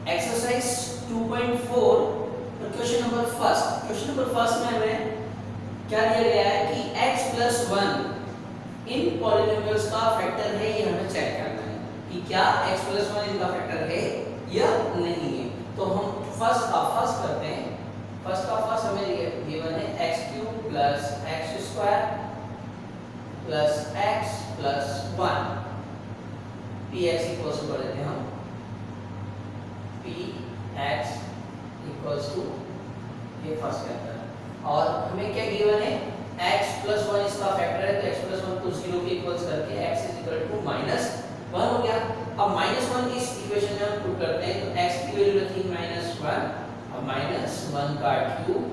Exercise 2.4 question number first में हमें क्या दिया गया है कि x प्लस 1 इन पॉलिनोमियल्स का फैक्टर है, ये हमें चेक करना है कि क्या x प्लस 1 इनका फैक्टर है या नहीं है। तो हम फर्स्ट का फर्स्ट करते हैं। फर्स्ट का फर्स्ट हमें गिवन है x cube plus x square plus x plus 1 px equals to कर देते हैं हम px इक्वल्स टू, ये फर्स्ट कहता है। और हमें क्या गिवन है x प्लस 1 इसका फैक्टर है, तो x प्लस 1 को 0 के इक्वल्स करके x is equal to minus 1 हो गया। अब माइनस 1 इस इक्वेशन में हम पुट करते हैं, तो x की वैल्यू रखी माइनस 1, अब माइनस 1 का क्यूब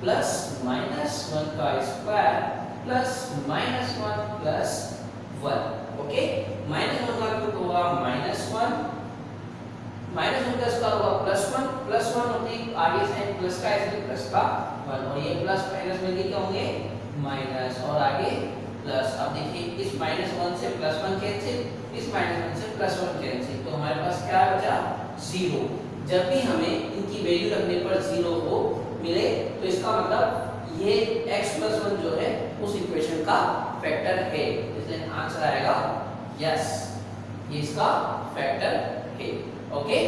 प्लस माइनस 1 का square plus minus 1 plus 1। Okay, minus 1 का क्यूब होगा माइनस 1, माइनस 1 का स्क्वायर होगा प्लस 1 होती है आगे साइन प्लस का, इसलिए प्लस का 1, और ये प्लस माइनस मिलके क्या होंगे माइनस, और आगे प्लस। अब देखिए इस माइनस 1 से प्लस 1 कैंसिल, इस माइनस 1 से प्लस 1 कैंसिल, तो हमारे पास क्या बचा 0। जब भी हमें इनकी वैल्यू रखने पर 0 हो मिले तो इसका मतलब ये x प्लस 1 जो है उस इक्वेशन का फैक्टर है, इसलिए आंसर आएगा यस, ये इसका फैक्टर है। ओके,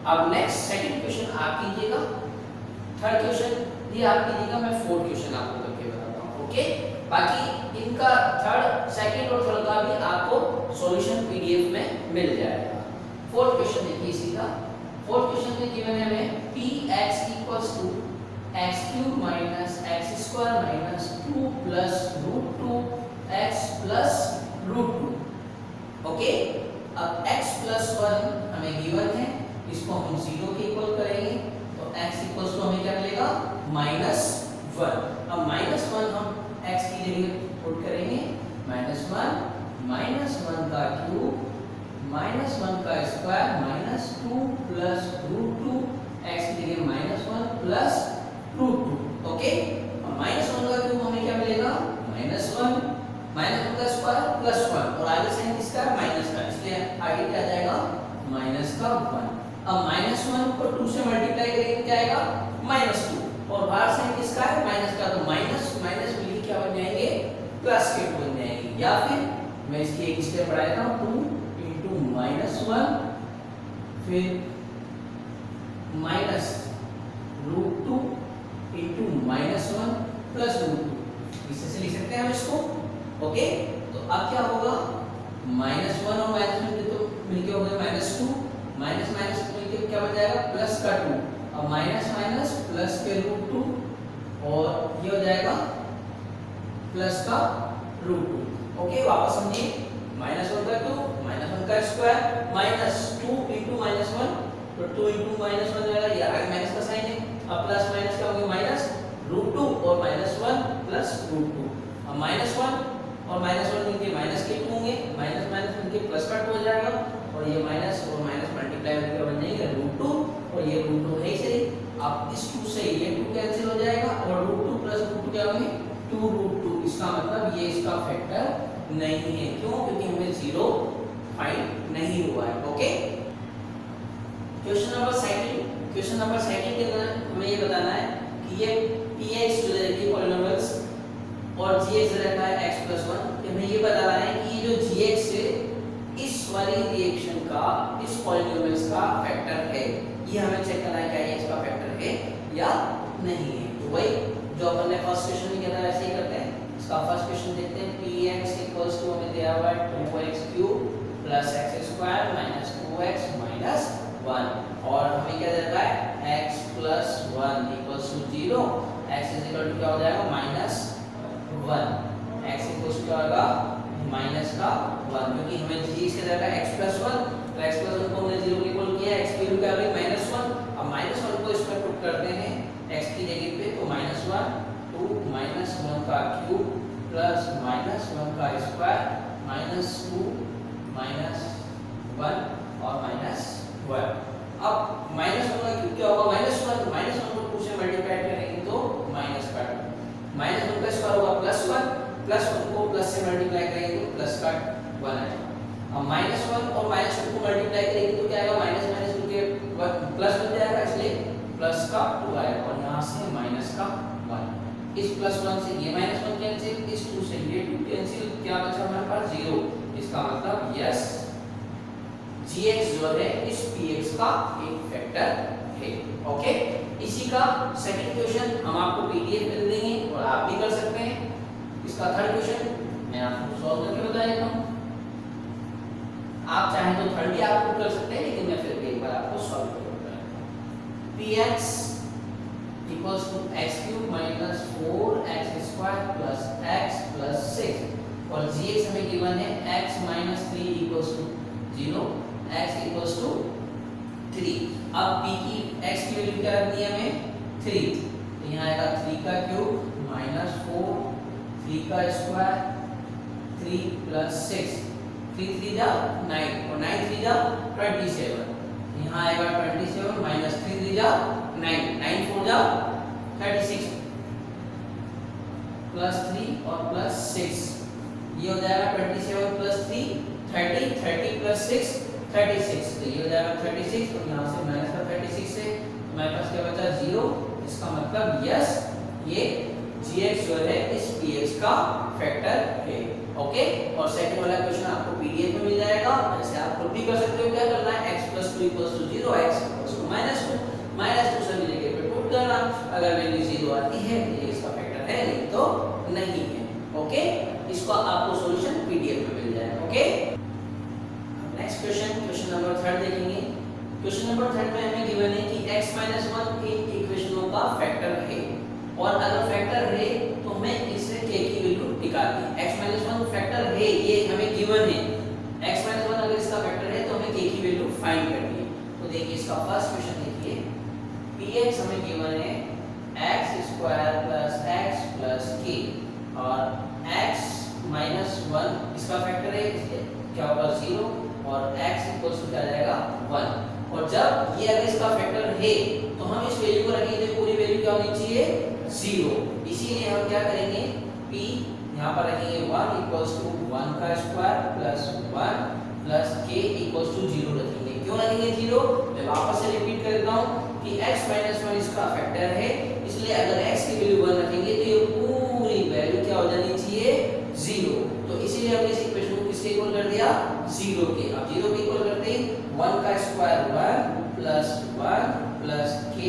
अब नेक्स्ट सेकंड क्वेश्चन आप कीजिएगा, थर्ड क्वेश्चन ये आप कीजिएगा, मैं फोर्थ क्वेश्चन आपको करके बताता हूँ। ओके, बाकी इनका थर्ड, सेकंड और थर्ड का भी आपको सॉल्यूशन पीडीएफ में मिल जाएगा। फोर्थ क्वेश्चन देखिए सीधा, फोर्थ क्वेश्चन में गिवन है हमें px equals to x cube minus x square minus 2 plus root 2 x plus root 2। Okay, अब x प्लस 1 हमें गिवन है, इसको हम 0 के इक्वल करेंगे, तो x इक्वल्स टू हमें क्या मिलेगा माइनस 1। अब माइनस 1 हम x की जगह पुट करेंगे, माइनस 1 का क्यूब माइनस 1 का square minus 2 plus root 2 x की जगह माइनस 1 प्लस रूट 2। ओके, अब माइनस 1 का क्यूब हमें क्या मिलेगा माइनस 1 का स्क्वायर प्लस 1, और आगे साइन किसका माइनस का, इसलिए आगे क्या जाएगा माइनस का 1। अब माइनस 1 को 2 से मल्टीप्लाई करेंगे क्या आएगा माइनस 2, और बाहर साइन किसका है माइनस का, तो माइनस माइनस मिलके क्या बन जाएंगे प्लस के बन जाएंगे। या फिर मैं इसकी एक स्टेप बढ़ा देता हूं, 2 into माइनस 1 फिर minus root 2 into minus 1 plus root 2, इससे से लिख सकते हैं हम इसको। ओके, तो अब क्या होगा माइनस 1 और माइनस 1 तो मिलके हो गए माइनस 2, माइनस माइनस मिलके क्या बन जाएगा प्लस का 2, अब माइनस माइनस प्लस के रूट 2, और ये हो जाएगा प्लस का रूट 2। ओके, वापस समझिए, माइनस 1 का 2 माइनस 1 का स्क्वायर माइनस 2 into माइनस 1, तो 2 into माइनस 1 जाएगा, ये आगे माइनस का साइन है, अब प्लस माइनस क्या होंगे माइनस रूट 2 और माइनस 1 प्लस रूट 2। अब माइनस 1 और माइनस 1 मिलके माइनस के 2 होंगे, माइनस माइनस मिलके प्लस का 2 हो जाएगा, और ये माइनस और माइनस मल्टीप्लाई होकर बन जाएगा रूट 2, और ये रूट 2 है ही सही। अब इस 2 से ये 2 कैंसिल हो जाएगा, और रूट 2 प्लस रूट 2 क्या होंगे 2 रूट 2, इसका मतलब ये इसका फैक्टर नहीं है। क्यों? क्योंकि हमें 0 फाइंड नहीं हुआ है। ओके, क्वेश्चन नंबर सेकंड के अंदर हमें ये बताना है कि ये px जो रहती है पॉलिनोमियल्स और gx रहता है x प्लस 1, हमें ये बताना है कि ये जो gx है इस वाली रिएक्शन का इस पॉलिनोमियल्स का फैक्टर है, ये हमें चेक करना है क्या ये इसका फैक्टर है या नहीं है। तो वही जो अपन ने फर्स्ट क्वेश्चन में किया था वैसे ही करते हैं। इसका फर्स्ट क्वेश्चन देखते हैं, px इक्वल्स टू हमें दिया हुआ है 2x cube plus x square minus 2x minus 1, और हमें क्या देता है x plus 1 equals to 0, x is equal to क्या हो जाएगा माइनस 1, x इक्वल्स टू क्या होगा माइनस का 1, क्योंकि हमें g से देता है x प्लस 1, तो x प्लस 1 को हमने 0 के इक्वल किया, x की वैल्यू क्या होगी माइनस 1। अब माइनस 1 को इसमें पुट करते हैं x की जगह पे, तो माइनस 1 2 माइनस 1 का क्यूब प्लस माइनस 1 का स्क्वायर माइनस 2 माइनस 1 और माइनस 1। अब माइनस 1 का क्यूब क्या होगा माइनस 1 को 2 से मल्टीप्लाई करेंगे तो माइनस का 2, माइनस 1 का स्क्वायर होगा प्लस 1, प्लस 1 को प्लस से मल्टीप्लाई करेंगे तो प्लस का 1 आएगा। अब माइनस 1 और माइनस 2 को मल्टीप्लाई करेंगे इस +1 से ये -1 कैंसिल, इस 2 से ये 2 कैंसिल, क्या बचा हमारे पास 0। इसका मतलब यस gx जो है इस px का एक फैक्टर है। ओके, इसी का सेकंड क्वेश्चन हम आपको पीडीएफ में देंगे और आप भी कर सकते हैं। इसका थर्ड क्वेश्चन मैं आपको सॉल्व करके बता देता हूं। आप चाहें तो थर्ड भी आप खुद कर सकते हैं, लेकिन मैं फिर भी एक बार आपको सॉल्व करके बता देता हूं। px equals to x³ minus 4x² plus x plus 6 और gx हमें गिवन है x minus 3 equals to 0, x equals to 3। अब p की x की वैल्यू क्या रखनी है हमें 3, तो यहाँ आएगा 3 का क्यूब minus 4 3 का स्क्वायर 3 plus 6, 3 3 जा 9 और 9 3 जा 27, यहाँ आएगा 27 minus 3 3 जा 9 9 4 जा 36 plus 3 और plus 6, ये हो जाएगा 27 plus 3 30 30 plus 6 36, तो ये हो जाएगा 36 और यहाँ से माइनस का 36 से हमारे पास क्या बचा 0। इसका मतलब यस ये gx जो है इस px का फैक्टर है। ओके, और सेकंड वाला क्वेश्चन आपको पीडीएफ में मिल जाएगा। वैसे आप खुद भी कर सकते हो। क्या करना है x + 2 = 0, x = -2 सभी जगह पे पुट करना। अगर वैल्यू 0 आती है तो ये इसका फैक्टर है, नहीं तो नहीं है। ओके, इसका आपको सॉल्यूशन पीडीएफ में मिल जाएगा। ओके, नेक्स्ट क्वेश्चन नंबर 3 देखेंगे। क्वेश्चन नंबर 3 में हमें गिवन है कि x - 1 इन इक्वेशनों का फैक्टर है और अगर फैक्टर है तो हमें इससे k की वैल्यू निकालनी है। x - 1 फैक्टर है, ये हमें गिवन है। x - 1 अगर इसका फैक्टर है तो हमें k की वैल्यू फाइंड करनी है। तो देखिए इसका फर्स्ट क्वेश्चन देखिए, px हमें गिवन है x² + x + k और x - 1 इसका फैक्टर है, इसलिए क्या होगा 0 और x इक्वल्स टू क्या आ जाएगा 1। और जब ये अगर इसका फैक्टर है तो हम इस वैल्यू को रखेंगे, पूरी वैल्यू क्या होनी चाहिए 0। इसीलिए हम क्या करेंगे, p यहाँ पर रखेंगे 1 इक्वल्स टू 1 का square plus 1 plus k equals to 0 रखेंगे। क्यों रखेंगे 0? मैं वापस से रिपीट कर देता हूँ कि x - 1 इसका फैक्टर है, इसलिए अगर x की वैल्यू 1 रखेंगे तो ये पूरी वैल्यू क्या हो जानी चाहिए 0। तो इसीलिए हमने इस इक्वेशन को किसके इक्वल कर दिया 0 के। अब 0 के इक्वल करते हैं 1 का square 1 plus 1 plus k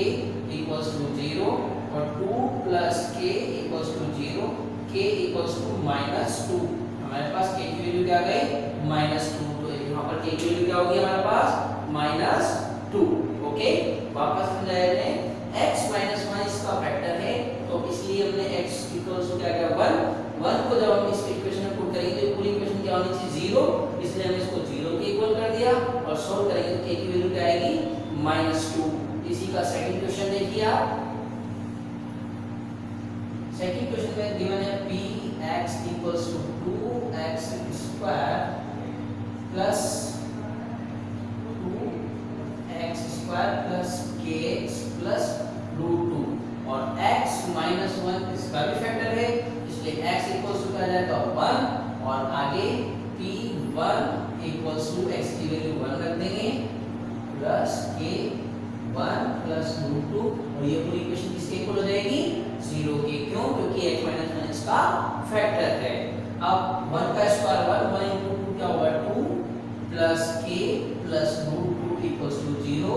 equals to 0 और 2 plus k equals to 0, k equals to -2। हमारे पास k की वैल्यू क्या आ गई -2, तो यहाँ पर k की वैल्यू क्या होगी हमारे पास -2। ओके, वापस हम जाएंगे x - 1 इसका फैक्टर है, तो इसलिए हमने x इक्वल्स टू क्या किया 1 को जब हम इस इक्वेशन में पुट करेंगे तो पूरी इक्वेशन क्या होनी चाहिए 0, इसलिए हमने इसको 0 के इक्वल कर दिया और सॉल्व करेंगे तो k की वैल्यू क्या आएगी -2। इसी का सेकंड क्वेश्चन देखिए आप। सेकंड क्वेश्चन में गिवन है px = 2x² plus 2x² plus kx plus √2 और x - 1 इसका भी फैक्टर है, इसलिए x इक्वल्स टू क्या आ जाएगा 1 और आगे p1 इक्वल्स टू x की वैल्यू 1 रख देंगे प्लस k1 प्लस √2 और ये पूरी इक्वेशन किसके इक्वल हो जाएगी 0 के। क्यों? क्योंकि x - 1 इसका फैक्टर है। अब 1 का स्क्वायर 1 × 2 क्या होगा 2 plus k plus √2 equals to 0,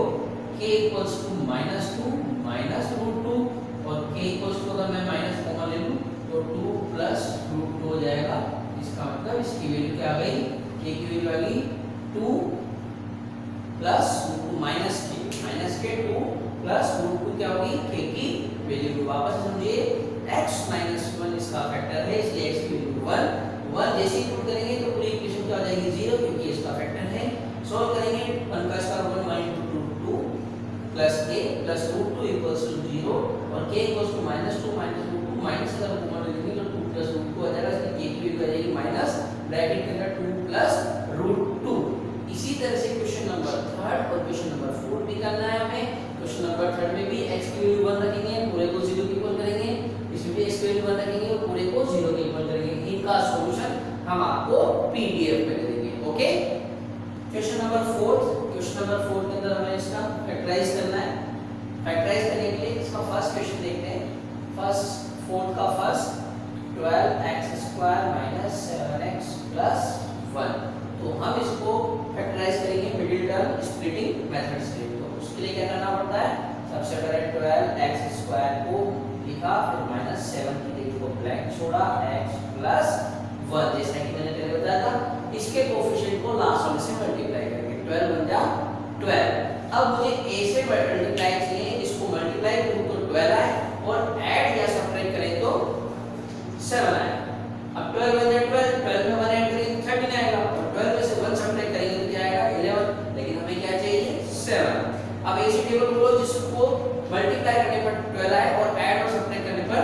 k equals to -2 minus √2 और k इक्वल्स टू अगर मैं माइनस कॉमन ले लूं तो 2 प्लस √2 हो जाएगा। इसका मतलब इसकी वैल्यू क्या आ गई, k की वैल्यू आ गई 2 प्लस √2 माइनस k 2 प्लस √2 क्या होगी k की वैल्यू। वापस समझिए x - 1 इसका फैक्टर है, इसलिए x की वैल्यू 1 जैसे ही पुट करेंगे तो पूरी इक्वेशन क्या हो जाएगी 0, क्योंकि इसका फैक्टर है। सॉल्व करेंगे 1 का square 1 - 2 plus k plus √2 equals to 0 और k इक्वल्स टू -2 √2 माइनस अगर कॉमन ले लेंगे तो 2 प्लस √2 आ जाएगा, इसलिए k की वैल्यू आ जाएगी माइनस ब्रैकेट के अंदर 2 प्लस √2। इसी तरह से क्वेश्चन नंबर 3 और क्वेश्चन नंबर 4 भी करना है हमें। क्वेश्चन नंबर 3 में भी x की वैल्यू 1 रखेंगे, पूरे को 0 के इक्वल करेंगे, इसमें भी x की वैल्यू 1 रखेंगे और पूरे को 0 के इक्वल करेंगे। इनका सॉल्यूशन हम आपको पीडीएफ में दे देंगे। ओके, क्वेश्चन नंबर 4 के अंदर हमें इसका फैक्टराइज करना है। फैक्टराइज करने के लिए इसका फर्स्ट क्वेश्चन देखते हैं। फर्स्ट फोर्थ का first 12x² minus 7x plus 1। तो हम इसको फैक्टराइज करेंगे मिडिल टर्म स्प्लिटिंग मेथड से। तो उसके लिए क्या करना पड़ता है, सबसे पहले 12x² को लिखा, फिर माइनस 7 की जगह को ब्लैंक छोड़ा, x प्लस 1 जैसा कि मैंने पहले बताया था। इसके कोफिशिएंट को लास्ट वाले से मल्टीप्लाई करेंगे, 12 बन जा 12। अब मुझे a से मल्टीप्लाई चाहिए, इसको मल्टीप्लाई करूं तो 12 आए और ऐड या सब्ट्रैक्ट करें तो 7 आए। अब 12 बन जाए 12, 12 में 1 ऐड करेंगे 13 आएगा, और 12 में से 1 सब्ट्रैक्ट करेंगे तो क्या आएगा 11। लेकिन हमें क्या चाहिए 7। अब ऐसी टेबल बोलो जिसको मल्टीप्लाई करने पर 12 आए और ऐड और सब्ट्रैक्ट करने पर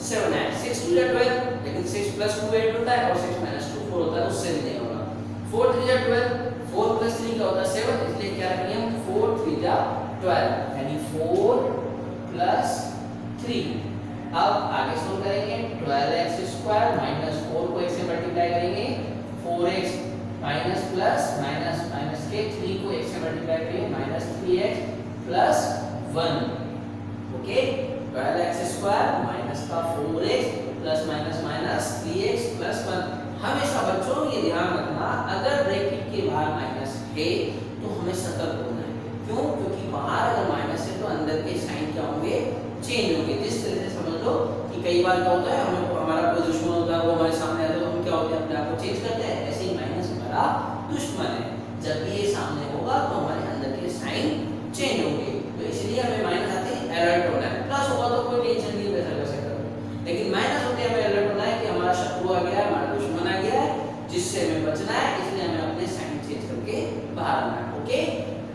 7 आए। 6 2 जा 12, लेकिन 6 प्लस 2 8 होता है और 6 माइनस 2 4 होता है, उससे भी नहीं होगा। 4 3 जा 12, 4 प्लस 3 का होता है 7, इसलिए क्या रखेंगे हम 4 3 जा 12, यानी 4 प्लस 3। अब आगे सोल्व करेंगे, 12x² माइनस 4 को 1 से मल्टीप्लाई करेंगे, 4x minus plus minus minus के 3 को 1 से मल्टीप्लाई करेंगे, minus 3x plus 1। Okay, 12x² minus का 4x plus minus minus 3x plus 1। हमेशा बच्चों ये ध्यान रखना, अगर ब्रैकेट के बाहर माइनस है तो हमें सतर्क होना है। क्यों? क्योंकि बाहर अगर माइनस है तो अंदर के साइन क्या होंगे, चेंज होंगे। जिस तरह से समझ लो कि कई बार क्या होता है, हमारा कोई दुश्मन होता है, वो हमारे सामने आता है तो हम क्या होते हैं, अपने आप को चेंज करते हैं। ऐसे ही माइनस हमारा दुश्मन है, जब भी ये सामने होगा तो हमारे अंदर के साइन चेंज होंगे। तो इसलिए हमें माइनस आते ही अलर्ट होना है। प्लस होगा तो कोई टेंशन नहीं, वैसा वैसा करो, लेकिन माइनस होते हमें अलर्ट होना है कि हमारा शत्रु आ गया है, हमारा दुश्मन आ गया है, जिससे हमें बचना है। इसलिए हमें अपने साइन चेंज करके बाहर आना है। ओके,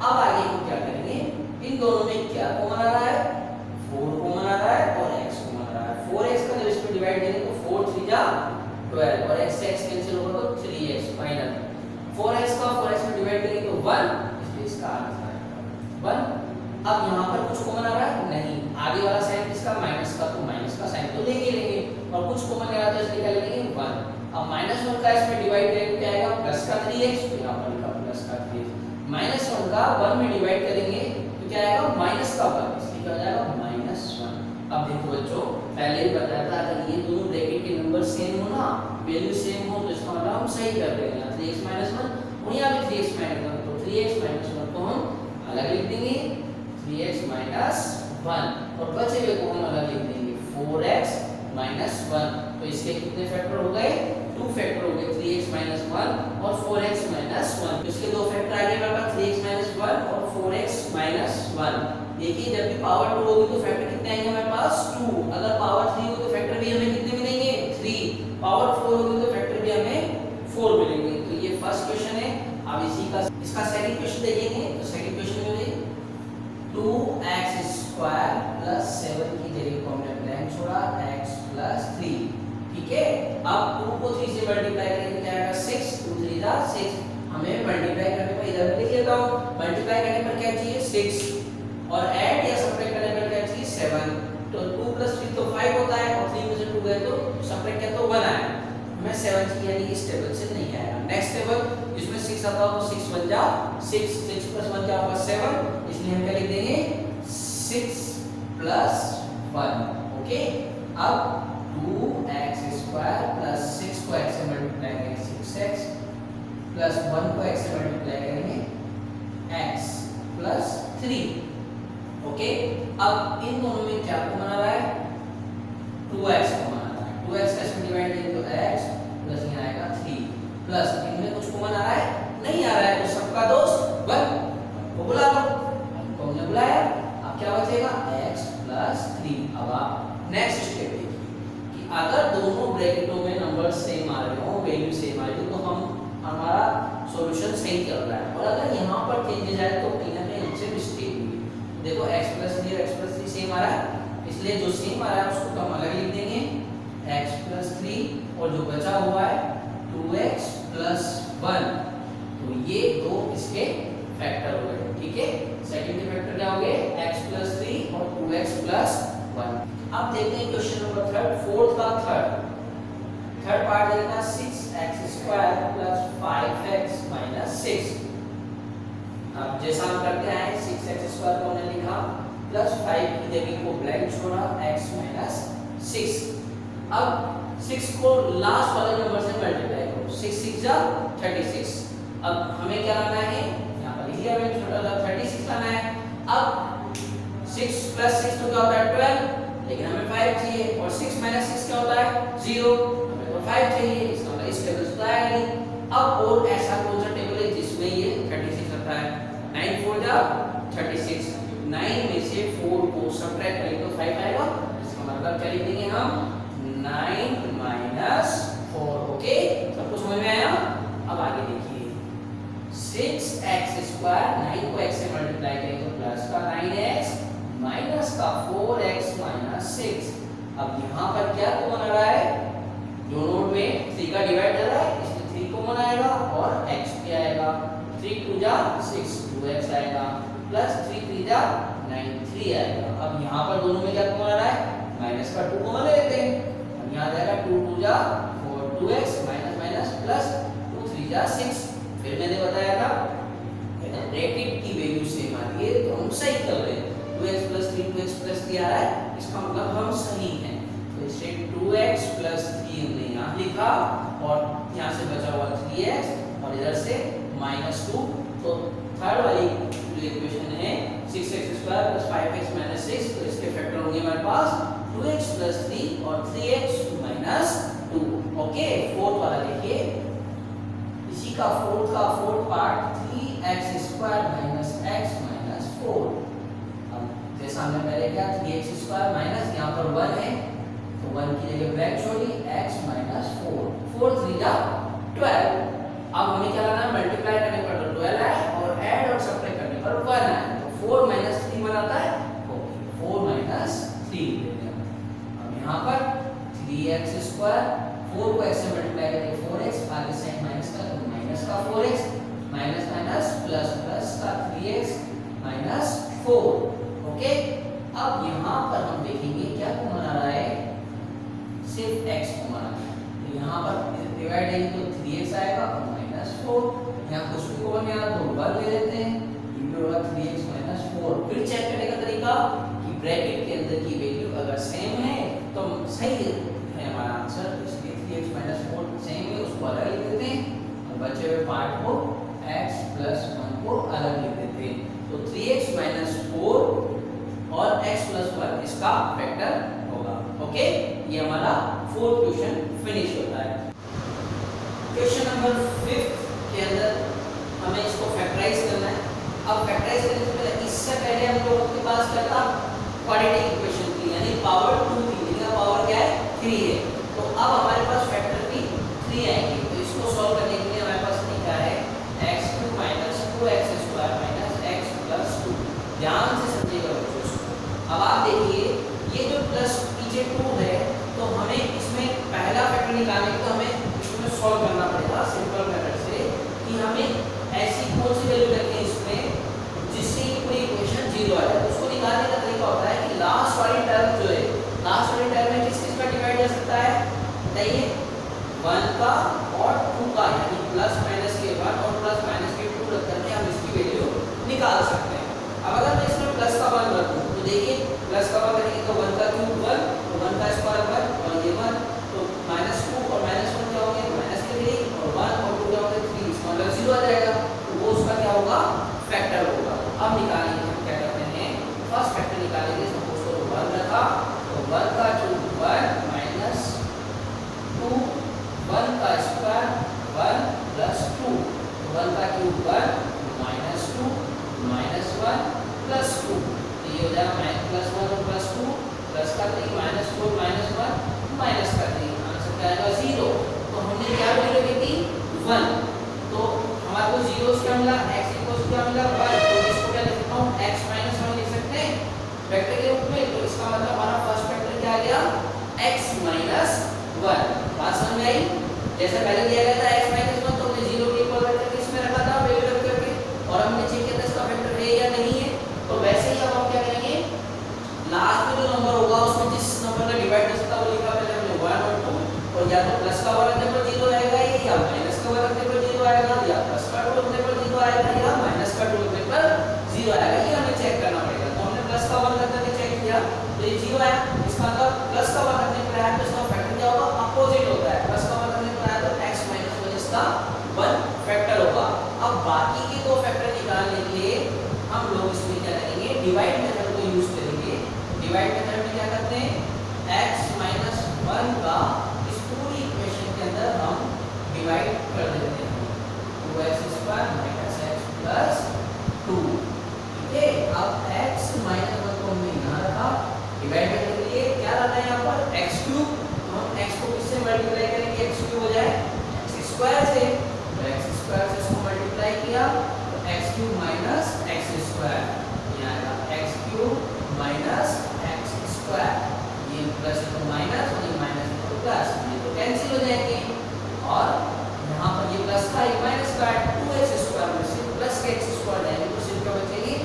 अब आगे हम क्या करेंगे, इन दोनों में क्या कॉमन आ रहा है, 4 कॉमन आ रहा है और x कॉमन आ रहा है। 4x का जब इसमें डिवाइड करेंगे तो 4 3 जा 12 और x से x कैंसिल होगा तो 3x फाइनल। 4x का 4x में डिवाइड करेंगे तो 1, इसलिए इसका आंसर है 1। अब यहाँ पर कुछ कॉमन आ रहा है नहीं, आगे वाला साइन किसका, माइनस का, तो माइनस का साइन तो लेंगे और कुछ कॉमन आ रहा है तो इसलिए क्या लेंगे 1। अब -1 का इसमें डिवाइड करेंगे क्या आएगा, प्लस का 3x, तो यहाँ पर लिखा प्लस का 3x। -1 का 1 में डिवाइड करेंगे तो क्या आएगा, माइनस का 1, इसलिए क्या हो जाएगा -1। अब देखो बच्चों, पहले भी बताया था अगर ये दोनों ब्रैकेट के नंबर सेम हो ना, वैल्यू सेम हो, तो इसका मतलब हम सही कर रहे हैं। यहाँ 3x - 1 और यहाँ भी 3x - 1, तो 3x - 1 को हम अलग लिख देंगे, 3x - 1, और बचे हुए को हम अलग लिख देंगे 4x - 1। तो इसके कितने फैक्टर हो गए, 2 फैक्टर हो गए, 3x - 1 और 4x - 1। तो इसके दो फैक्टर आ गए हमारे पास, 3x - 1 और 4x - 1। देखिए जब भी पावर 2 होगी तो फैक्टर कितने आएंगे हमारे पास, 2। अगर पावर 3 होगी तो फैक्टर भी हमें कितने मिलेंगे, 3। पावर 4 होगी तो फैक्टर भी हमें 4 मिलेंगे। तो ये फर्स्ट क्वेश्चन है। अब इसका सेकंड क्वेश्चन देखेंगे। तो सेकंड क्वेश्चन में मुझे 2x² प्लस 7 की जगह को हमने ब्लैंक छोड़ा, x प्लस 3। ठीक है, अब 2 को 3 से मल्टीप्लाई करेंगे क्या आएगा, 6, 2 3 जा 6। हमें मल्टीप्लाई करने पर इधर लिख लेता हूं, मल्टीप्लाई करने पर क्या चाहिए 6 और ऐड या सब्ट्रैक्ट करने पर क्या चाहिए 7। तो 2 + 3 तो 5 होता है और 3 में से 2 गए तो सब्ट्रैक्ट किया तो 1 आया। हमें 7 चाहिए, यानी इस टेबल से नहीं आएगा। नेक्स्ट टेबल जिसमें 6 आता हो तो 6 1 जा 6, 6 + 1 क्या होगा 7, इसलिए हम क्या लिख देंगे 6 + 1। ओके, अब 2x² प्लस 6 को x से मल्टीप्लाई करेंगे 6x प्लस 1 को x से मल्टीप्लाई करेंगे x प्लस 3। ओके, अब इन दोनों में क्या कॉमन आ रहा है, 2x कॉमन आ रहा है। 2x का इसमें डिवाइड करेंगे तो x प्लस यहाँ आएगा 3 प्लस इनमें कुछ कॉमन आ रहा है नहीं आ रहा है, तो सबका दोस्त 1 को बुला लो, हमको हमने बुलाया। अब क्या बचेगा x प्लस 3। अब आप नेक्स्ट स्टेप देखिए कि अगर दोनों ब्रैकेटों में नंबर सेम आ रहे हो, वैल्यू सेम आ रही हो, तो हमारा सॉल्यूशन सही चल रहा है। और अगर यहाँ पर चेंजेस आए तो कहीं ना कहीं हमसे मिस्टेक हुई। देखो x प्लस 3 और x प्लस 3 सेम आ रहा है, इसलिए जो सेम आ रहा है उसको हम अलग लिख देंगे x प्लस 3 और जो बचा हुआ है 2x प्लस 1। तो ये दो इसके फैक्टर हो गए। ठीक है, सेकंड के फैक्टर क्या हो गए x प्लस 3 और 2x प्लस 1। अब देखते हैं क्वेश्चन नंबर 3, फोर्थ का थर्ड पार्ट देखना, 6x² प्लस 5x माइनस 6। अब जैसा हम करते आए 6x² को हमने लिखा प्लस 5 की जगह को ब्लैंक छोड़ा, x माइनस 6। अब 6 को लास्ट वाले नंबर से मल्टीप्लाई करो, 6 6 जा 36। अब हमें क्या लाना है, यहाँ पर लिख लिया मैंने छोटा सा 36 लाना है। अब 6 प्लस 6 तो क्या होता है 12, लेकिन हमें 5 चाहिए, और 6 माइनस 6 क्या होता है 0, हमें तो 5 चाहिए, इसका मतलब इस टेबल से तो आएगा नहीं। अब और ऐसा कौन सा टेबल है जिसमें ये 36 आता है, 9 4 जा 36, 9 में से 4 को सब्ट्रैक्ट करेंगे तो 5 आएगा, इसका मतलब क्या लिख देंगे हम 9 माइनस 4। ओके, सबको समझ में आया। अब आगे देखिए 6x स्क्वायर, 9 को x से मल्टीप्लाई करेंगे तो प्लस का 9x माइनस का 4x माइनस 6। अब यहाँ पर क्या कॉमन आ रहा है, दोनों में 3 का डिवाइड कर रहा है, इसलिए 3 कॉमन आएगा और x भी आएगा, 3 2 जा 6 2x आएगा, प्लस 3 3 जा 9 3 आएगा। अब यहाँ पर दोनों में क्या कॉमन आ रहा है, माइनस का 2 कॉमन ले लेते हैं। अब यहाँ जाएगा 2 2 जा 4 2x माइनस माइनस प्लस 2 3 जा 6। फिर मैंने बताया था ब्रैकेट की वैल्यू सेम आ रही है तो हम सही कर रहे हैं, 2x प्लस 3 2x प्लस 3 आ रहा है, इसका मतलब हम सही हैं। तो इसे 2x प्लस 3 हमने यहाँ लिखा और यहाँ से बचा हुआ 3x और इधर से -2। तो थर्ड वाली जो इक्वेशन है 6x square plus 5x minus 6, तो इसके फैक्टर होंगे हमारे पास 2x प्लस 3 और 3x माइनस 2। ओके, फोर्थ वाला देखिए, इसी का fourth part 3x square minus x minus 4। जैसा हमने पहले किया 3x स्क्वायर माइनस यहाँ पर 1 है तो 1 की जगह ब्रैकेट छोड़ी x माइनस 4, 4 3 जा 12। अब हमें क्या लाना है, मल्टीप्लाई करने पर तो 12 आए और ऐड और सब्ट्रैक्ट करने पर 1 आए, तो 4 माइनस 3 बनाता है 4 माइनस 3। अब यहाँ पर 3x स्क्वायर, 4 को x से मल्टीप्लाई करके 4x, आगे से माइनस का 4x minus minus plus plus का 3x माइनस 4। ओके, अब यहाँ पर हम देखेंगे क्या कॉमन आ रहा है, सिर्फ x कॉमन आ रहा है, तो यहाँ पर डिवाइड है तो 3x आएगा और -4, यहाँ कुछ भी कॉमन नहीं आ रहा तो 1 ले लेते हैं, इनटू होगा 3x माइनस 4। फिर चेक करने का तरीका कि ब्रैकेट के अंदर की वैल्यू अगर सेम है तो सही है हमारा आंसर, इसलिए 3x माइनस 4 सेम है उसको अलग लिख देते हैं और बचे हुए पार्ट को x प्लस 1 को अलग लिख देते हैं। तो 3x माइनस 4 और x प्लस 1 इसका फैक्टर होगा। ओके, ये हमारा फोर्थ क्वेश्चन फिनिश होता है। क्वेश्चन नंबर 5 के अंदर हमें इसको फैक्टराइज करना है। अब फैक्टराइज करने से पहले, इससे पहले हम लोगों के पास क्या था, क्वाड्रेटिक इक्वेशन थी, यानी पावर 2 थी, इनका पावर क्या है 3 है। तो अब हमारे पास फैक्टर भी 3 आएंगे, तो इसको सॉल्व करने के लिए हमारे पास क्या है, x3 minus 2x square minus x plus 2। ध्यान से समझिएगा बच्चों। अब आप देखिए ये जो प्लस पीछे 2 है तो हमें इसमें पहला फैक्टर निकालने के तो हमें इसमें सॉल्व करना पड़ेगा सिंपल मेथड से कि हमें ऐसी कौन सी वैल्यू रखें इसमें जिससे ये पूरी इक्वेशन 0 आ जाए। उसको निकालने का तरीका होता है कि लास्ट वाली टर्म जो है, लास्ट वाली टर्म में किस का डिवाइड कर सकता है, बताइए 1 का और 2 का, यानी प्लस माइनस के 1 और प्लस माइनस के 2 रख करके हम इसकी वैल्यू निकाल सकते हैं। अब अगर मैं इसमें प्लस का 1 रखूं तो देखिए प्लस का 1 करेंगे तो 1 का क्यूब 1, तो 1 का स्क्वायर 1 और ये 1, तो -2 और -1 क्या होंगे, माइनस के 3 और 1 और 2 क्या होंगे 3, इसका मतलब 0 आ जाएगा, तो वो उसका क्या होगा, फैक्टर होगा। अब निकालेंगे हम क्या करते हैं, फर्स्ट फैक्टर निकालेंगे, सपोज को 1 रखा तो 1 का क्यूब 1 माइनस 2, 1 का स्क्वायर 1 प्लस 2, 1 का क्यूब 1 माइनस 2 माइनस 1 प्लस 2, तो ये हो जाएगा प्लस 1 और प्लस 2 प्लस का 3 माइनस 4 माइनस 1 माइनस का 3, आंसर क्या आएगा 0। तो हमने क्या वैल्यू रखी थी 1, तो हमारे को 0 से क्या मिला, x इक्वल्स क्या मिला 1, तो इसको क्या लिख सकता हूं x माइनस 1 लिख सकते हैं वेक्टर के रूप में। तो इसका मतलब हमारा फर्स्ट वेक्टर क्या आ गया x माइनस 1। बात समझ में आई, जैसे पहले दिया गया था x माइनस 1 तो हमने 0 के इक्वल रख करके इसमें रखा था वैल्यू रख करके, और हमने चेक किया था इसका फैक्टर है या नहीं है। तो वैसे ही अब हम क्या करेंगे, लास्ट में जो नंबर होगा उसमें जिस नंबर का डिवाइड कर सकता है वो लिखा पहले हमने 1 और 2, और या तो प्लस का 1 रखने पर 0 आएगा या माइनस का 1 रखने पर 0 आएगा, या प्लस का 2 रखने पर 0 आएगा या माइनस का 2 रखने पर 0 आएगा, ये हमें चेक करना पड़ेगा। तो हमने प्लस का 1 रख करके चेक किया तो ये 0 आया, इसका मतलब प्लस का 1 रखने डिवाइड मेथड को यूज करेंगे। डिवाइड मेथड में क्या करते हैं, x माइनस 1 का इस पूरी इक्वेशन के अंदर हम डिवाइड कर देते हैं, 2x square minus x plus 2। ठीक है, अब x माइनस 1 को हमने यहाँ रखा, डिवाइड करने के लिए क्या रखा है यहाँ पर x क्यूब, तो हम x को किससे मल्टीप्लाई करेंगे, x क्यूब हो जाए x स्क्वायर से, तो x स्क्वायर से इसको मल्टीप्लाई किया तो x cube minus x square, यहाँ आएगा x cube minus x square, ये प्लस है तो माइनस और ये माइनस है तो प्लस, ये तो कैंसिल हो जाएंगे और यहाँ पर ये प्लस का ये माइनस का 2x स्क्वायर में से प्लस के x स्क्वायर जाएंगे तो सिर्फ क्या बचेगी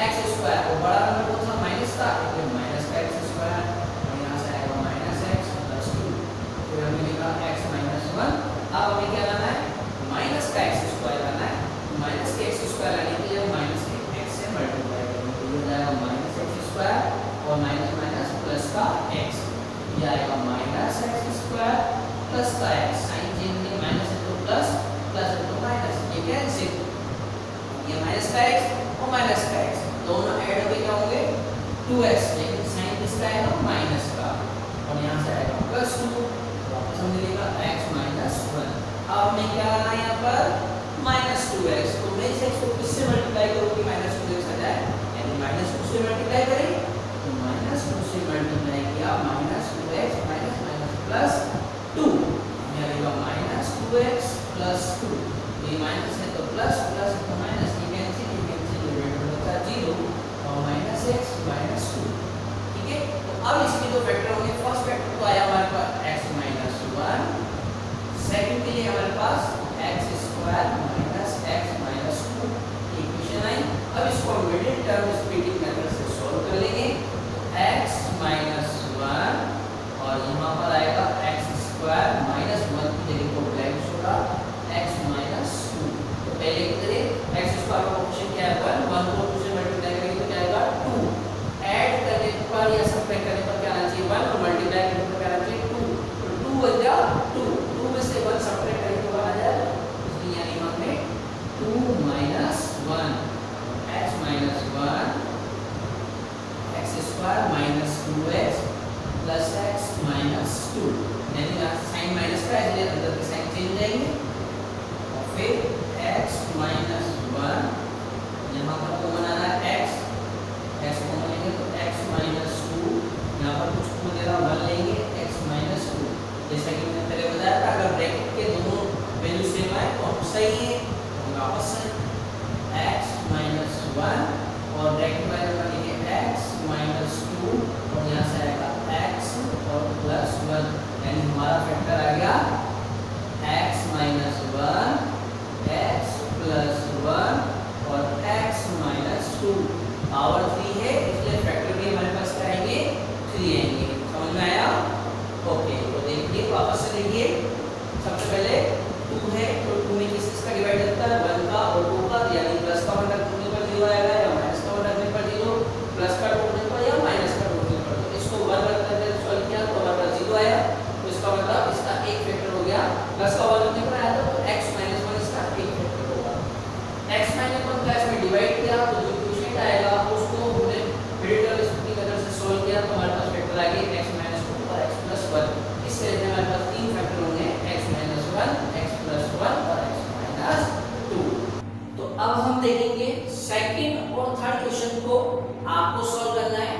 x स्क्वायर, वो बड़ा नंबर कौन सा माइनस का, इसलिए माइनस का x स्क्वायर और यहाँ से आएगा माइनस x प्लस 2, फिर हमने लिखा x माइनस 1। अब हमें क्या लाना है, माइनस का x स्क्वायर लाना है, माइनस के x स्क्वायर लाने के लिए माइनस के x से मल्टीप्लाई करेंगे तो ये हो जाएगा माइनस x स्क्वायर और माइनस माइनस प्लस का x, ये आएगा माइनस x स्क्वायर प्लस का x, साइन चेंज नहीं, माइनस है तो प्लस, प्लस है तो माइनस, ये कैंसिल, ये माइनस का x और माइनस का x दोनों ऐड होके क्या होंगे 2x, लेकिन साइन किसका आएगा माइनस का और यहाँ से आएगा प्लस 2, वापस हमने लिखा x माइनस 1। अब हमें क्या लाना है यहाँ पर माइनस 2x, तो मैं इस x को किससे मल्टीप्लाई करूँ कि माइनस 2x आ जाए, यानी माइनस 2 से मल्टीप्लाई करें तो माइनस 2 से मल्टीप्लाई किया minus 2x minus minus plus 2, यहाँ लिखा माइनस 2x प्लस 2, ये माइनस है तो प्लस, प्लस है तो माइनस, ये कैंसिल 0 और माइनस x माइनस 2। ठीक है, तो अब इसके जो फैक्टर होंगे, फर्स्ट फैक्टर तो आया हमारे पास x माइनस 1, सेकंड के लिए हमारे पास x square minus x minus 2 equation आई। अब इसको हम मिडिल टर्म स्प्लिटिंग मेथड से सॉल्व कर लेंगे, x माइनस 1 और यहाँ पर आएगा x स्क्वायर माइनस 1 की जगह को ब्लैंक होगा x माइनस 2। तो पहले की तरह x स्क्वायर का ऑप्शन क्या है 1, 1 को 2 से मल्टीप्लाई करेंगे तो क्या आएगा 2, ऐड करने पर या सबट्रैक्ट करने पर क्या आना चाहिए 1 और मल्टीप्लाई करने पर क्या आना चाहिए 2, तो 2 बन गया 2, 2 में से 1 सबट्रैक्ट करेंगे तो आ जाए, इसलिए यानी हमने 2 minus 1 x minus 1 x square minus 2x plus x minus 2, यानी यहाँ साइन माइनस का है इसलिए अंदर के साइन चेंज जाएंगे और फिर x माइनस 1, यहाँ पर कॉमन आना है x कॉमन लेंगे तो x माइनस 2, यहाँ पर कुछ को दे रहा 1 लेंगे x माइनस 2, जैसा कि मैंने पहले बताया था अगर ब्रैकेट के दोनों वैल्यू सेम आए तो हम सही है, तो वापस से x माइनस 1 और ब्रैकेट में लिखेंगे x माइनस 2 और यहाँ से आएगा x और प्लस 1, यानी हमारा फैक्टर आ गया x माइनस 1 x प्लस 1 और x माइनस 2, पावर 3 है इसलिए फैक्टर भी हमारे पास क्या आएंगे 3 आएंगे, समझ में आया? ओके, तो देखिए वापस से देखिए, सबसे पहले 2 है तो 2 में किस का डिवाइड होता है 1 का और 2 का, यानी प्लस का 1 रखने पर 0 आएगा या माइनस का 1 रखने पर 0, प्लस का टोटल पर या माइनस का टोटल पर, तो इसको 1 रखने पर सॉल्व किया तो हमारे पास 0 आया, तो इसका मतलब इसका एक फैक्टर हो गया, प्लस का 1 रखने पर आया था तो x माइनस 1 इसका एक फैक्टर होगा, x माइनस 1 का इसमें डिवाइड किया तो जो क्वोशिएंट आएगा उसको हमने मिडिल टर्म स्प्लिटिंग मेथड से सॉल्व किया तो हमारे पास फैक्टर आ गए x माइनस 2 और x प्लस 1, इस तरह से हमारे पास तीन फैक्टर होंगे x माइनस 1 x प्लस 1 और x माइनस 2। तो अब हम देखेंगे सेकंड और थर्ड क्वेश्चन को आपको सॉल्व करना है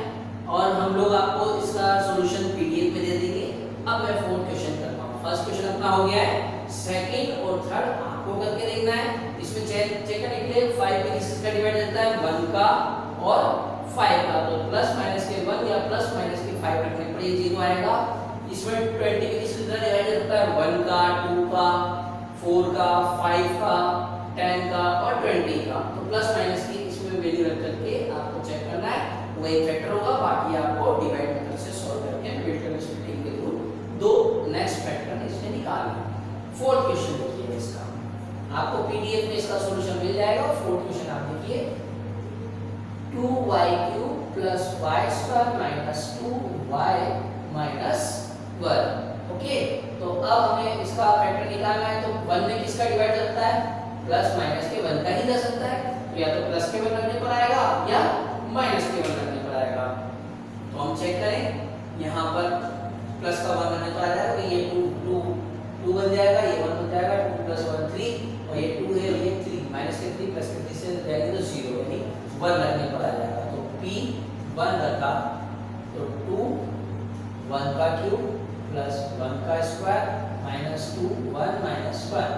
और हम लोग आपको इसका सॉल्यूशन पीडीएफ में दे देंगे। अब मैं फोर्थ क्वेश्चन करता हूँ, फर्स्ट क्वेश्चन अपना हो गया है, सेकंड और थर्ड आपको करके देखना है। इसमें चेक करने के लिए 5 में किसका डिवाइड रहता है 1 का और 5 का, तो प्लस माइनस के 1 या प्लस माइनस के 5 रखने पर ये 0 आएगा। इसमें 20 में किसका डिवाइड रहता है 1 का 2 का 4 का 5 का 10 का और 20 का, तो प्लस माइनस की इसमें वैल्यू रख करके आपको चेक करना है, वो एक फैक्टर होगा, बाकी आपको डिवाइड मेथड से सॉल्व करके मिडिल स्प्लिटिंग के थ्रू दो नेक्स्ट फैक्टर इसमें निकालना है। फोर्थ क्वेश्चन देखिए, इसका आपको पीडीएफ में इसका सॉल्यूशन मिल जाएगा। फोर्थ क्वेश्चन आप देखिए 2y³ + y² - 2y - 1। ओके, तो अब हमें इसका फैक्टर निकालना है, तो 1 में किसका डिवाइड करता है प्लस माइनस के 1 का ही जा सकता है, तो या तो प्लस के 1 रखने पर आएगा या माइनस 1 रखने पर आ जाएगा। तो p 1 रखा तो 2 1 का क्यूब प्लस 1 का स्क्वायर माइनस 2 1 माइनस 1।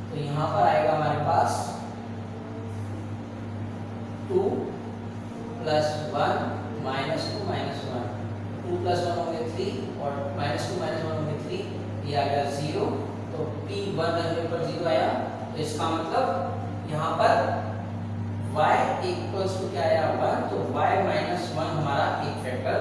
तो यहाँ पर आएगा हमारे पास 2 प्लस 1 माइनस 2 माइनस 1, 2 प्लस 1 होंगे 3 और माइनस 2 माइनस 1 होंगे 3, ये आ गया 0। तो p 1 रखने पर 0 आया। तो इसका मतलब यहाँ पर y इक्वल्स टू क्या आया 1, तो y माइनस 1 हमारा एक फैक्टर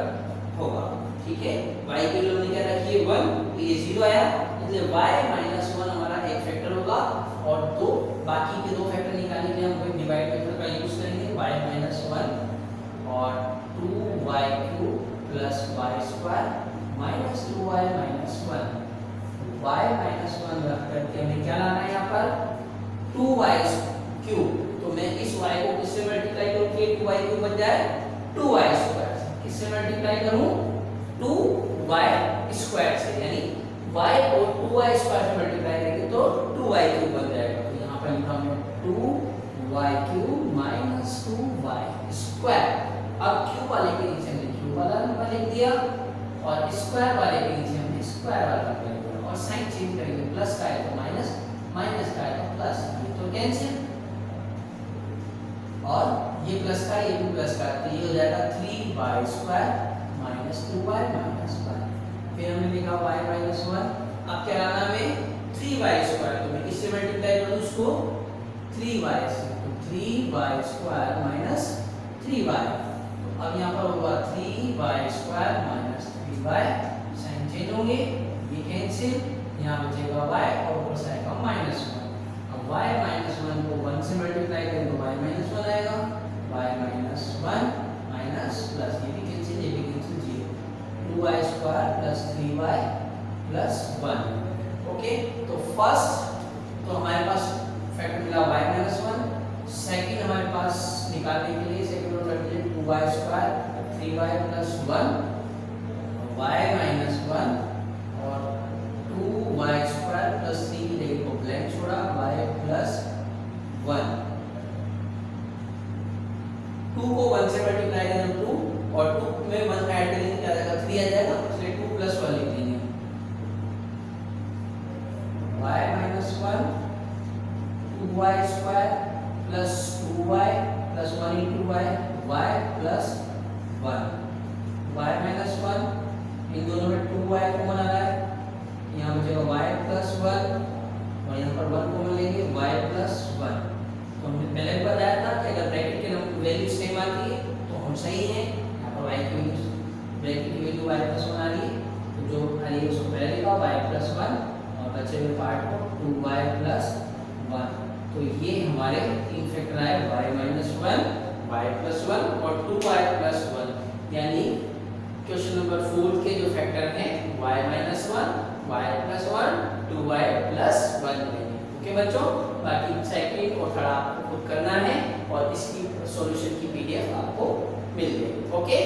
होगा। ठीक है, y की वैल्यू हमने क्या रखी है 1, तो ये 0 आया, इसलिए y माइनस 1 हमारा एक फैक्टर होगा। और दो बाकी के दो फैक्टर निकालने के लिए हम कोई डिवाइड मेथड का यूज करेंगे, y माइनस 1 और 2y cube plus y square minus 2y minus 1। y minus 1 रख करके हमें क्या लाना है यहाँ पर 2y क्यूब। तो मैं इस y को किससे मल्टीप्लाई करूँ कि 2y क्यूब बन जाए 2y स्क्वायर से। किससे मल्टीप्लाई करूँ 2y स्क्वायर से, यानी y को 2y स्क्वायर से मल्टीप्लाई करेंगे तो 2y क्यूब बन जाएगा। तो यहाँ पर लिखा हमने 2y cube minus 2y square. अब क्यूब वाले के नीचे हमने क्यूब वाला नंबर लिख दिया और स्क्वायर वाले के नीचे हमने स्क्वायर वाला नंबर लिख दिया और साइन चेंज करेंगे, प्लस का है तो माइनस, माइनस का है तो प्लस, ये तो कैंसिल और ये प्लस का ये भी प्लस का, तो ये हो जाएगा 3y square minus 2y minus 1। फिर हमने लिखा y माइनस 1। अब क्या लाना हमें 3y स्क्वायर, तो मैं किससे मल्टीप्लाई करूँ उसको 3y से, तो 3y स्क्वायर माइनस 3y। तो अब यहाँ पर होगा 3y square minus 3y, sign change होंगे, ये कैंसिल, यहाँ बचेगा y और ऊपर से आएगा माइनस 1। अब y माइनस 1 को 1 से मल्टीप्लाई करें तो y माइनस 1 आएगा, y माइनस 1 माइनस प्लस, ये भी कैंसिल, ये भी cancel, 0, 2y square plus 3y plus 1। Okay, तो फर्स्ट तो हमारे पास फैक्टर मिला y माइनस 1। सेकंड हमारे पास निकालने के लिए सेकंड और थर्ड के लिए 2y square 3y plus 1, y minus 1 और 2y स्क्वायर प्लस 3 की जगह को ब्लैंक छोड़ा, y प्लस 1। 2 को 1 से मल्टीप्लाई करें 2 और 2 में 1 ऐड करेंगे क्या आ जाएगा 3 आ जाएगा, इसलिए 2 प्लस 1 लिख देंगे, y minus 1 2y square plus 2y plus 1 into y, y plus 1, y minus 1, इन दोनों में 2y कॉमन आ रहा है, यहाँ बचेगा y प्लस 1 और यहाँ पर 1 कॉमन लेंगे, y प्लस 1। तो हमने पहले बताया था कि अगर ब्रैकेट के वैल्यू सेम आती है तो हम सही हैं। यहाँ पर y की वैल्यू ब्रैकेट की वैल्यू y प्लस 1 आ रही है, तो जो आ रही है उसको पहले लिखा y प्लस 1 और बचे हुए पार्ट को 2y प्लस 1। तो ये हमारे तीन फैक्टर आए y माइनस 1, y प्लस 1 और 2y प्लस 1। यानी क्वेश्चन नंबर 4 के जो फैक्टर हैं y minus 1, y plus 1, 2y plus 1 लेंगे। ओके बच्चों, बाकी सेकंड और थर्ड आपको खुद करना है और इसकी सॉल्यूशन की पीडीएफ आपको मिल जाएगी। ओके।